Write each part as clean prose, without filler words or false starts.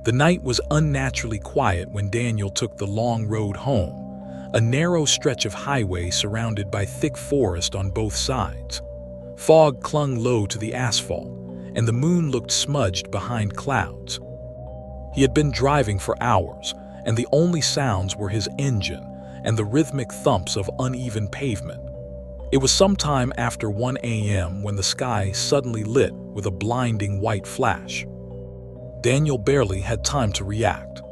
The night was unnaturally quiet when Daniel took the long road home, a narrow stretch of highway surrounded by thick forest on both sides. Fog clung low to the asphalt, and the moon looked smudged behind clouds. He had been driving for hours, and the only sounds were his engine and the rhythmic thumps of uneven pavement. It was sometime after 1 a.m. when the sky suddenly lit with a blinding white flash. Daniel barely had time to react.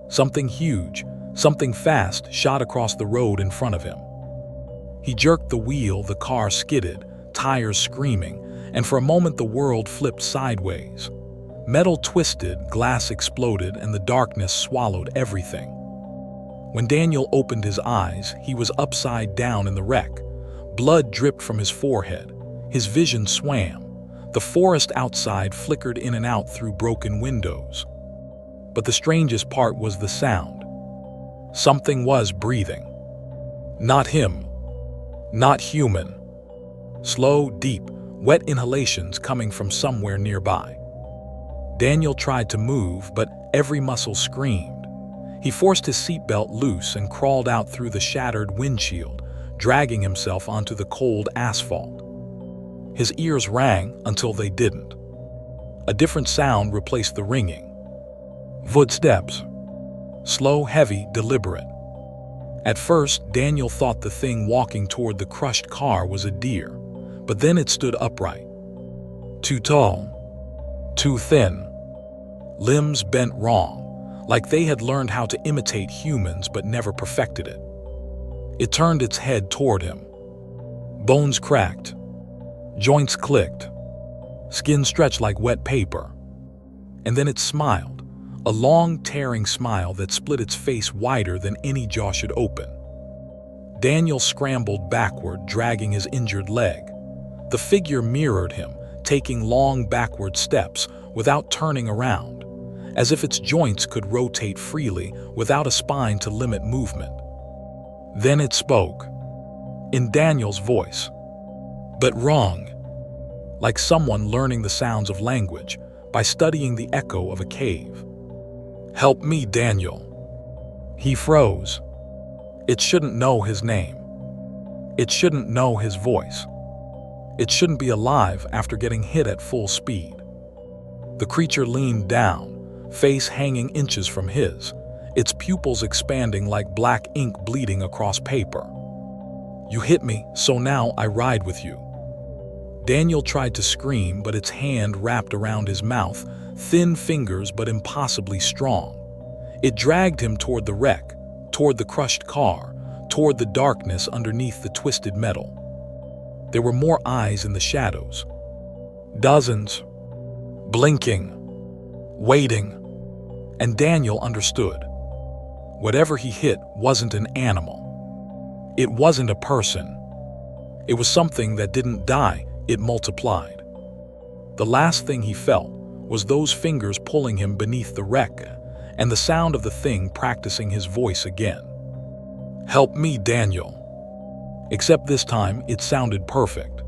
Something huge, something fast shot across the road in front of him. He jerked the wheel, the car skidded, tires screaming, and for a moment the world flipped sideways. Metal twisted, glass exploded, and the darkness swallowed everything. When Daniel opened his eyes, he was upside down in the wreck. Blood dripped from his forehead. His vision swam. The forest outside flickered in and out through broken windows. But the strangest part was the sound. Something was breathing. Not him. Not human. Slow, deep, wet inhalations coming from somewhere nearby. Daniel tried to move, but every muscle screamed. He forced his seatbelt loose and crawled out through the shattered windshield, dragging himself onto the cold asphalt. His ears rang until they didn't. A different sound replaced the ringing. Footsteps. Slow, heavy, deliberate. At first, Daniel thought the thing walking toward the crushed car was a deer, but then it stood upright. Too tall. Too thin. Limbs bent wrong, like they had learned how to imitate humans but never perfected it. It turned its head toward him. Bones cracked. Joints clicked. Skin stretched like wet paper. And then it smiled, a long, tearing smile that split its face wider than any jaw should open. Daniel scrambled backward, dragging his injured leg. The figure mirrored him, taking long backward steps without turning around, as if its joints could rotate freely without a spine to limit movement. Then it spoke, in Daniel's voice, but wrong, like someone learning the sounds of language by studying the echo of a cave. "Help me, Daniel." He froze. It shouldn't know his name. It shouldn't know his voice. It shouldn't be alive after getting hit at full speed. The creature leaned down, face hanging inches from his, its pupils expanding like black ink bleeding across paper. "You hit me, so now I ride with you." Daniel tried to scream, but its hand wrapped around his mouth, thin fingers but impossibly strong. It dragged him toward the wreck, toward the crushed car, toward the darkness underneath the twisted metal. There were more eyes in the shadows. Dozens. Blinking. Waiting. And Daniel understood. Whatever he hit wasn't an animal. It wasn't a person. It was something that didn't die, it multiplied. The last thing he felt was those fingers pulling him beneath the wreck, and the sound of the thing practicing his voice again. "Help me, Daniel." Except this time, it sounded perfect.